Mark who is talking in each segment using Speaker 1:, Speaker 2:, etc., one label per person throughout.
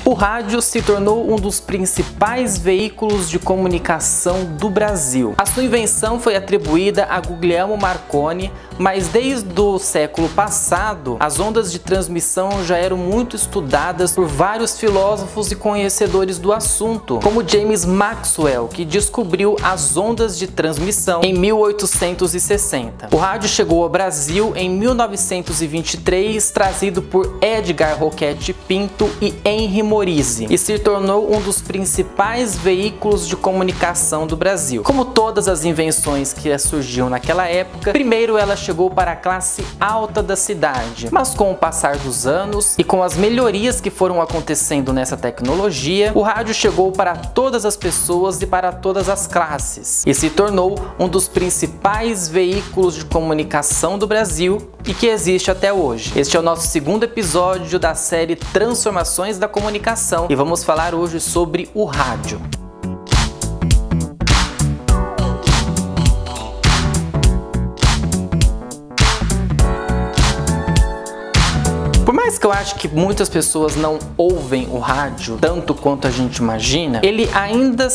Speaker 1: O rádio se tornou um dos principais veículos de comunicação do Brasil. A sua invenção foi atribuída a Guglielmo Marconi, mas desde o século passado, as ondas de transmissão já eram muito estudadas por vários filósofos e conhecedores do assunto, como James Maxwell, que descobriu as ondas de transmissão em 1860. O rádio chegou ao Brasil em 1923, trazido por Edgar Roquette Pinto e Henry Morise, e se tornou um dos principais veículos de comunicação do Brasil. Como todas as invenções que surgiam naquela época, primeiro ela chegou para a classe alta da cidade, mas com o passar dos anos e com as melhorias que foram acontecendo nessa tecnologia, o rádio chegou para todas as pessoas e para todas as classes, e se tornou um dos principais veículos de comunicação do Brasil e que existe até hoje. Este é o nosso segundo episódio da série Transformações da Comunicação e vamos falar hoje sobre o rádio. Por mais que eu acho que muitas pessoas não ouvem o rádio tanto quanto a gente imagina, ele ainda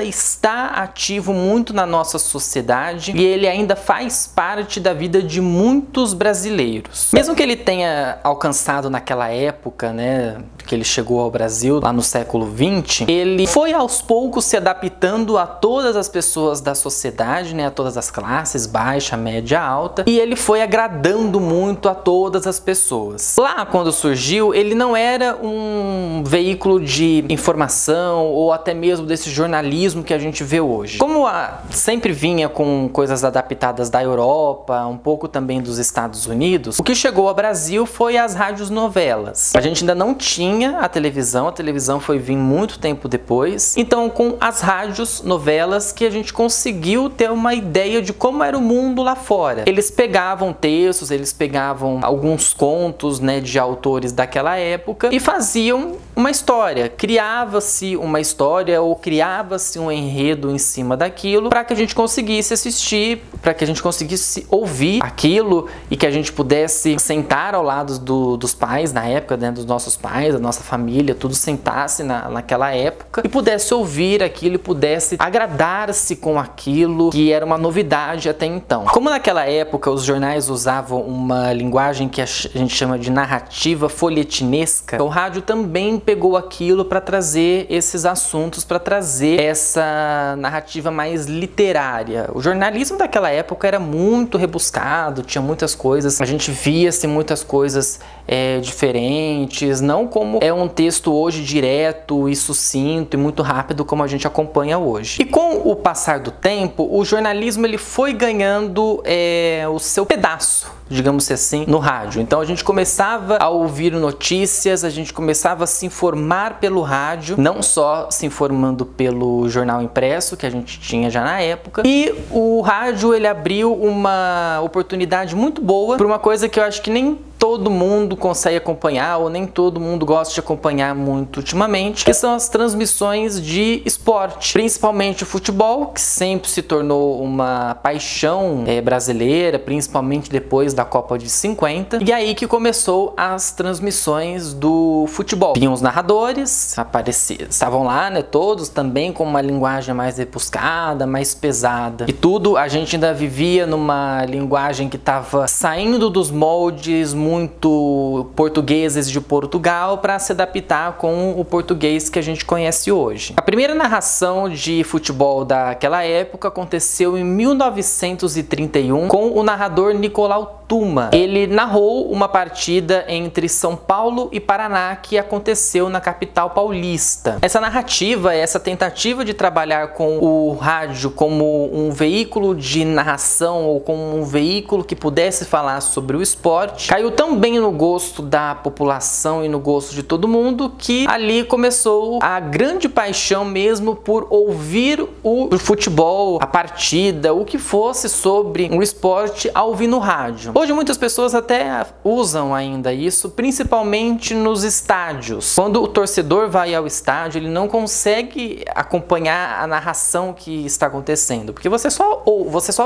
Speaker 1: está ativo muito na nossa sociedade e ele ainda faz parte da vida de muitos brasileiros. Mesmo que ele tenha alcançado naquela época, né, que ele chegou ao Brasil lá no século XX, ele foi aos poucos se adaptando a todas as pessoas da sociedade, né, a todas as classes, baixa, média, alta, e ele foi agradando muito a todas as pessoas. Lá, quando surgiu, ele não era um veículo de informação ou até mesmo desse jornalismo que a gente vê hoje. Como sempre vinha com coisas adaptadas da Europa, um pouco também dos Estados Unidos, o que chegou ao Brasil foi as rádios novelas. A gente ainda não tinha a televisão foi vir muito tempo depois. Então, com as rádios novelas que a gente conseguiu ter uma ideia de como era o mundo lá fora. Eles pegavam textos, eles pegavam alguns contos, né, de autores daquela época e faziam uma história. Criava-se uma história ou criava-se um enredo em cima daquilo para que a gente conseguisse assistir, para que a gente conseguisse ouvir aquilo e que a gente pudesse sentar ao lado dos pais na época, né, dos nossos pais, da nossa família, tudo sentasse naquela época e pudesse ouvir aquilo e pudesse agradar-se com aquilo que era uma novidade até então. Como naquela época os jornais usavam uma linguagem que a gente chama de narrativa folhetinesca, o rádio também pegou aquilo para trazer esses assuntos, para trazer essa narrativa mais literária. O jornalismo daquela época era muito rebuscado, tinha muitas coisas, a gente via-se muitas coisas diferentes, não como é um texto hoje direto e sucinto e muito rápido como a gente acompanha hoje. E com o passar do tempo, o jornalismo ele foi ganhando o seu pedaço, digamos assim, no rádio. Então a gente começava a ouvir notícias, a gente começava a se informar pelo rádio, não só se informando pelo jornal impresso que a gente tinha já na época. E o rádio ele abriu uma oportunidade muito boa para uma coisa que eu acho que nem todo mundo consegue acompanhar ou nem todo mundo gosta de acompanhar muito ultimamente, que são as transmissões de esporte, principalmente o futebol, que sempre se tornou uma paixão brasileira, principalmente depois da Copa de 50, e aí que começou as transmissões do futebol. Vinham os narradores, estavam lá, né, todos também com uma linguagem mais rebuscada, mais pesada, e tudo a gente ainda vivia numa linguagem que estava saindo dos moldes muito portugueses de Portugal para se adaptar com o português que a gente conhece hoje. A primeira narração de futebol daquela época aconteceu em 1931 com o narrador Nicolau Tuma. Ele narrou uma partida entre São Paulo e Paraná que aconteceu na capital paulista. Essa narrativa, essa tentativa de trabalhar com o rádio como um veículo de narração ou como um veículo que pudesse falar sobre o esporte, caiu tão bem no gosto da população e no gosto de todo mundo que ali começou a grande paixão mesmo por ouvir o futebol, a partida, o que fosse sobre o esporte ao ouvir no rádio. Hoje muitas pessoas até usam ainda isso, principalmente nos estádios. Quando o torcedor vai ao estádio, ele não consegue acompanhar a narração que está acontecendo, porque você só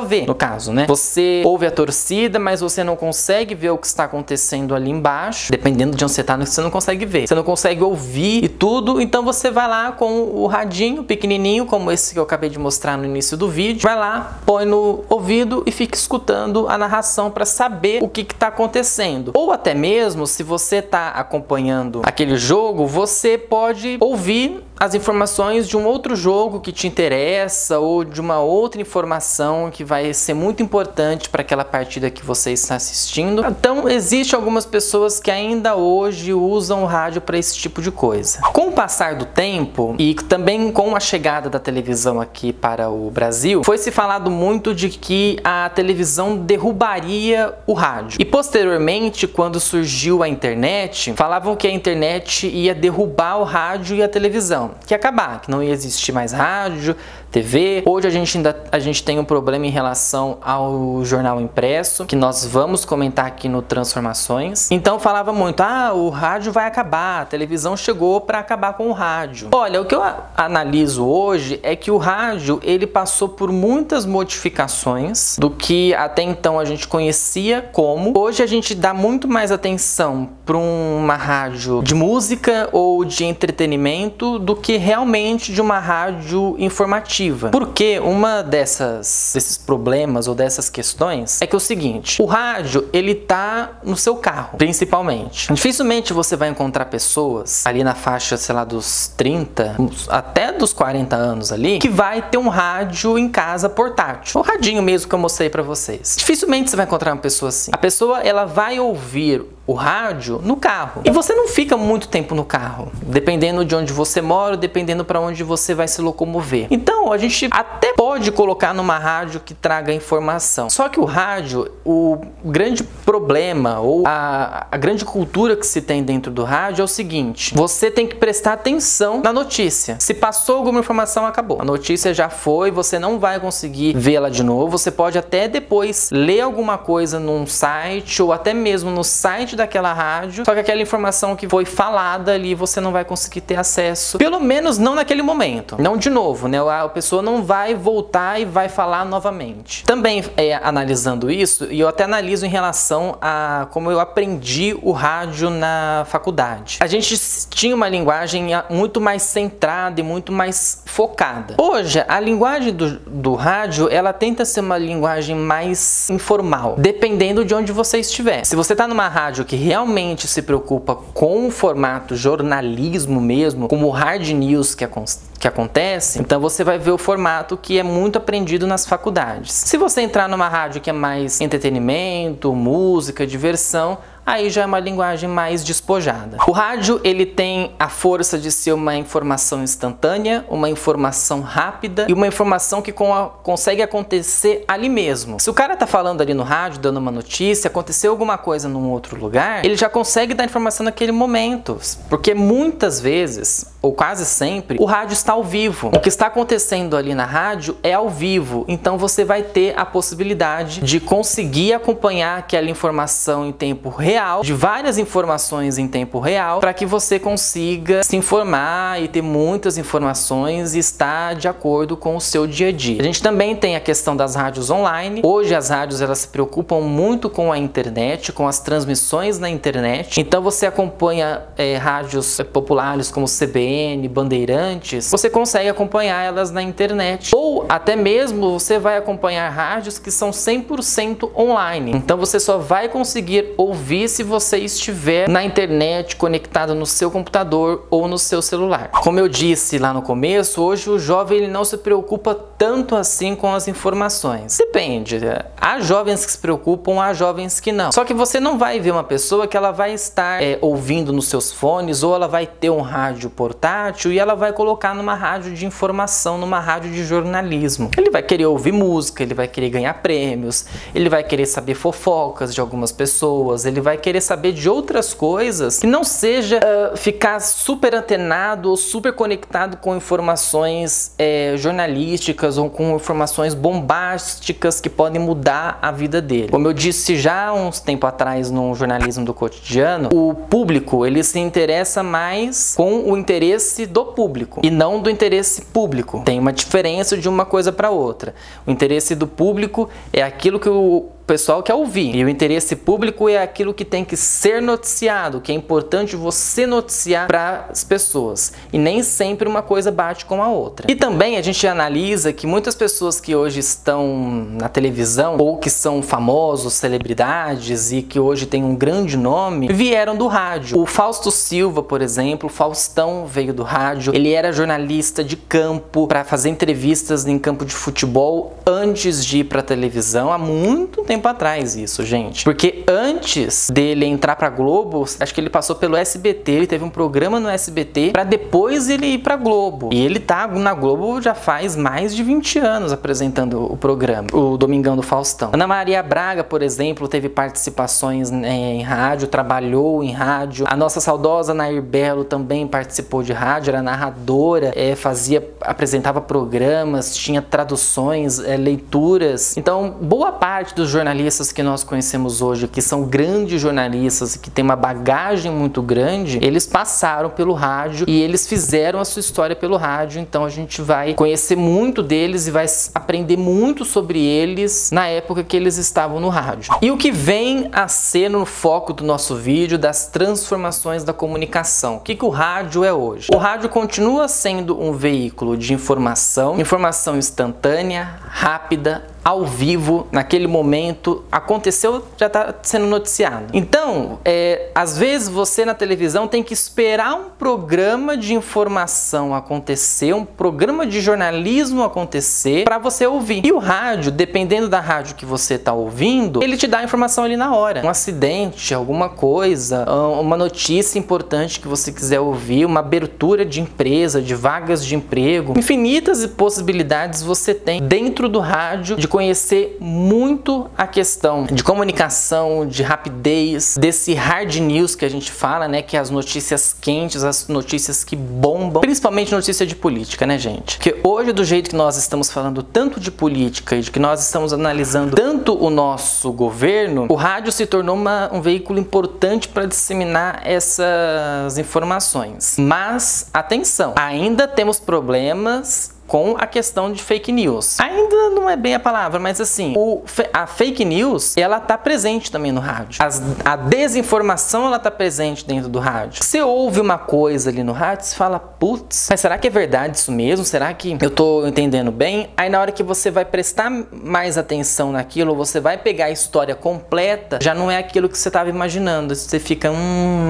Speaker 1: vê, no caso, né? Você ouve a torcida, mas você não consegue ver o que está acontecendo ali embaixo. Dependendo de onde você está, você não consegue ver. Você não consegue ouvir e tudo, então você vai lá com o radinho pequenininho, como esse que eu acabei de mostrar no início do vídeo, vai lá, põe no ouvido e fica escutando a narração para saber o que está acontecendo. Ou até mesmo, se você está acompanhando aquele jogo, você pode ouvir as informações de um outro jogo que te interessa ou de uma outra informação que vai ser muito importante para aquela partida que você está assistindo. Então, existem algumas pessoas que ainda hoje usam o rádio para esse tipo de coisa. Com o passar do tempo e também com a chegada da televisão aqui para o Brasil, foi se falado muito de que a televisão derrubaria o rádio. E posteriormente, quando surgiu a internet, falavam que a internet ia derrubar o rádio e a televisão, que ia acabar, que não ia existir mais rádio, TV. Hoje a gente tem um problema em relação ao jornal impresso, que nós vamos comentar aqui no Transformações. Então falava muito, o rádio vai acabar, a televisão chegou para acabar com o rádio. Olha, o que eu analiso hoje é que o rádio, ele passou por muitas modificações do que até então a gente conhecia como. Hoje a gente dá muito mais atenção para uma rádio de música ou de entretenimento do que realmente de uma rádio informativa. Porque uma desses problemas ou dessas questões é que é o seguinte, o rádio, ele tá no seu carro, principalmente. Dificilmente você vai encontrar pessoas ali na faixa, sei lá, dos 30 até dos 40 anos ali, que vai ter um rádio em casa portátil. O radinho mesmo que eu mostrei pra vocês. Dificilmente você vai encontrar uma pessoa assim. A pessoa, ela vai ouvir o rádio no carro. E você não fica muito tempo no carro, dependendo de onde você mora, dependendo para onde você vai se locomover. Então, a gente até pode colocar numa rádio que traga informação. Só que o rádio, o grande problema ou a grande cultura que se tem dentro do rádio é o seguinte: você tem que prestar atenção na notícia. Se passou alguma informação, acabou. A notícia já foi, você não vai conseguir vê-la de novo. Você pode até depois ler alguma coisa num site ou até mesmo no site daquela rádio, só que aquela informação que foi falada ali você não vai conseguir ter acesso, pelo menos não naquele momento, não de novo, né? A pessoa não vai voltar e vai falar novamente. Também analisando isso, e eu até analiso em relação a como eu aprendi o rádio na faculdade. A gente tinha uma linguagem muito mais centrada e muito mais focada. Hoje, a linguagem do rádio, ela tenta ser uma linguagem mais informal, dependendo de onde você estiver. Se você está numa rádio que realmente se preocupa com o formato jornalismo mesmo, como o hard news que acontece, então você vai ver o formato que é muito aprendido nas faculdades. Se você entrar numa rádio que é mais entretenimento, música, diversão, aí já é uma linguagem mais despojada. O rádio, ele tem a força de ser uma informação instantânea, uma informação rápida e uma informação que consegue acontecer ali mesmo. Se o cara tá falando ali no rádio, dando uma notícia, aconteceu alguma coisa num outro lugar, ele já consegue dar informação naquele momento, porque muitas vezes, ou quase sempre, o rádio está ao vivo. O que está acontecendo ali na rádio é ao vivo, então você vai ter a possibilidade de conseguir acompanhar aquela informação em tempo real, de várias informações em tempo real, para que você consiga se informar e ter muitas informações e estar de acordo com o seu dia a dia. A gente também tem a questão das rádios online. Hoje as rádios, elas se preocupam muito com a internet, com as transmissões na internet. Então você acompanha rádios populares como CBN, Bandeirantes, você consegue acompanhar elas na internet. Ou até mesmo você vai acompanhar rádios que são 100% online. Então você só vai conseguir ouvir se você estiver na internet, conectado no seu computador ou no seu celular. Como eu disse lá no começo, hoje o jovem, ele não se preocupa tanto assim com as informações. Depende, há jovens que se preocupam, há jovens que não. Só que você não vai ver uma pessoa que ela vai estar ouvindo nos seus fones, ou ela vai ter um rádio portátil e ela vai colocar numa rádio de informação, numa rádio de jornalismo. Ele vai querer ouvir música, ele vai querer ganhar prêmios, ele vai querer saber fofocas de algumas pessoas, ele vai querer saber de outras coisas que não seja ficar super antenado ou super conectado com informações jornalísticas políticas ou com informações bombásticas que podem mudar a vida dele. Como eu disse já há uns tempo atrás no jornalismo do cotidiano, o público ele se interessa mais com o interesse do público e não do interesse público. Tem uma diferença de uma coisa para outra. O interesse do público é aquilo que o pessoal quer ouvir, e o interesse público é aquilo que tem que ser noticiado, que é importante você noticiar para as pessoas, e nem sempre uma coisa bate com a outra. E também a gente analisa que muitas pessoas que hoje estão na televisão ou que são famosos, celebridades e que hoje têm um grande nome, vieram do rádio. O Fausto Silva, por exemplo, o Faustão veio do rádio. Ele era jornalista de campo para fazer entrevistas em campo de futebol antes de ir para a televisão, há muito tempo atrás isso, gente. Porque antes dele entrar pra Globo, acho que ele passou pelo SBT, ele teve um programa no SBT pra depois ele ir pra Globo. E ele tá na Globo já faz mais de 20 anos apresentando o programa, o Domingão do Faustão. Ana Maria Braga, por exemplo, teve participações em rádio, trabalhou em rádio. A nossa saudosa Nair Belo também participou de rádio, era narradora, apresentava programas, tinha traduções, leituras. Então, boa parte dos jornalistas que nós conhecemos hoje, que são grandes jornalistas e que têm uma bagagem muito grande, eles passaram pelo rádio e eles fizeram a sua história pelo rádio. Então a gente vai conhecer muito deles e vai aprender muito sobre eles na época que eles estavam no rádio. E o que vem a ser no foco do nosso vídeo das transformações da comunicação. O que o rádio é hoje? O rádio continua sendo um veículo de informação instantânea, rápida, ao vivo, naquele momento, aconteceu, já está sendo noticiado. Então, às vezes você na televisão tem que esperar um programa de informação acontecer, um programa de jornalismo acontecer para você ouvir. E o rádio, dependendo da rádio que você está ouvindo, ele te dá a informação ali na hora. Um acidente, alguma coisa, uma notícia importante que você quiser ouvir, uma abertura de empresa, de vagas de emprego. Infinitas possibilidades você tem dentro do rádio de conhecer muito a questão de comunicação, de rapidez, desse hard news que a gente fala, né, que é as notícias quentes, as notícias que bombam, principalmente notícia de política, né, gente? Porque hoje, do jeito que nós estamos falando tanto de política e de que nós estamos analisando tanto o nosso governo, o rádio se tornou um veículo importante para disseminar essas informações. Mas, atenção, ainda temos problemas com a questão de fake news. Ainda não é bem a palavra, mas assim, a fake news, ela tá presente também no rádio. A desinformação, ela tá presente dentro do rádio. Você ouve uma coisa ali no rádio, você fala, putz, mas será que é verdade isso mesmo? Será que eu tô entendendo bem? Aí na hora que você vai prestar mais atenção naquilo, você vai pegar a história completa, já não é aquilo que você tava imaginando. Você fica,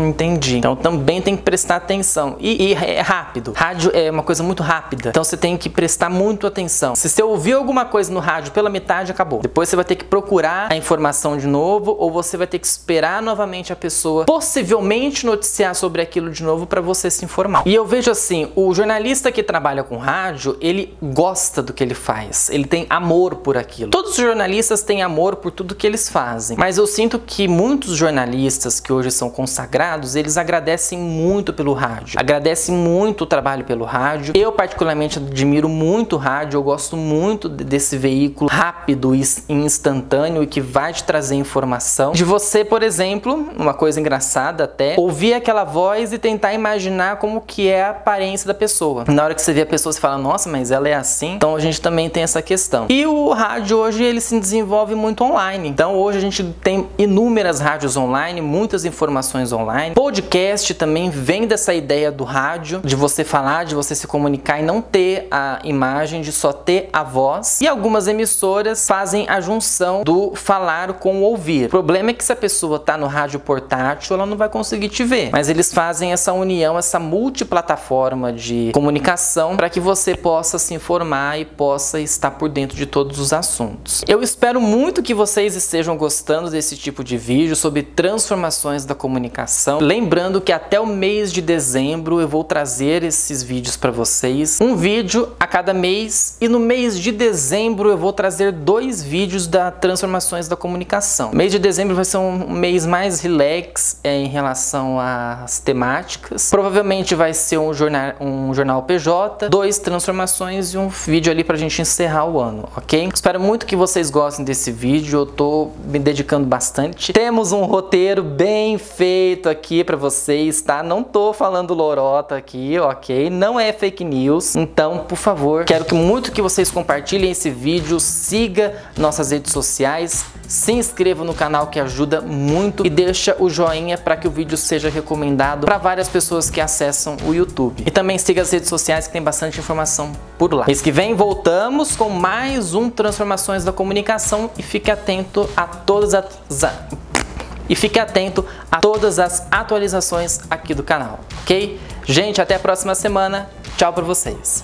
Speaker 1: entendi. Então também tem que prestar atenção. E é rápido. Rádio é uma coisa muito rápida. Então você tem que prestar muito atenção. Se você ouviu alguma coisa no rádio pela metade, acabou. Depois você vai ter que procurar a informação de novo, ou você vai ter que esperar novamente a pessoa possivelmente noticiar sobre aquilo de novo para você se informar. E eu vejo assim, o jornalista que trabalha com rádio, ele gosta do que ele faz. Ele tem amor por aquilo. Todos os jornalistas têm amor por tudo que eles fazem. Mas eu sinto que muitos jornalistas que hoje são consagrados, eles agradecem muito pelo rádio. Agradecem muito o trabalho pelo rádio. Eu particularmente admiro muito o rádio, eu gosto muito desse veículo rápido e instantâneo e que vai te trazer informação. De você, por exemplo, uma coisa engraçada até, ouvir aquela voz e tentar imaginar como que é a aparência da pessoa. Na hora que você vê a pessoa, você fala, nossa, mas ela é assim? Então a gente também tem essa questão. E o rádio hoje, ele se desenvolve muito online. Então hoje a gente tem inúmeras rádios online, muitas informações online. Podcast também vem dessa ideia do rádio, de você falar, de você se comunicar e não ter a imagem, de só ter a voz. E algumas emissoras fazem a junção do falar com o ouvir. O problema é que se a pessoa tá no rádio portátil, ela não vai conseguir te ver. Mas eles fazem essa união, essa multiplataforma de comunicação para que você possa se informar e possa estar por dentro de todos os assuntos. Eu espero muito que vocês estejam gostando desse tipo de vídeo sobre transformações da comunicação. Lembrando que até o mês de dezembro eu vou trazer esses vídeos para vocês. Um vídeo a cada mês, e no mês de dezembro eu vou trazer 2 vídeos da Transformações da Comunicação. O mês de dezembro vai ser um mês mais relax em relação às temáticas. Provavelmente vai ser um jornal PJ, 2 transformações e um vídeo ali pra gente encerrar o ano, ok? Espero muito que vocês gostem desse vídeo, eu tô me dedicando bastante. Temos um roteiro bem feito aqui pra vocês, tá? Não tô falando lorota aqui, ok? Não é fake news, então, por favor, quero muito que vocês compartilhem esse vídeo, siga nossas redes sociais, se inscreva no canal que ajuda muito e deixa o joinha para que o vídeo seja recomendado para várias pessoas que acessam o YouTube. E também siga as redes sociais que tem bastante informação por lá. Mês que vem voltamos com mais um Transformações da Comunicação e fique atento a todas as atualizações aqui do canal, ok? Gente, até a próxima semana. Tchau para vocês.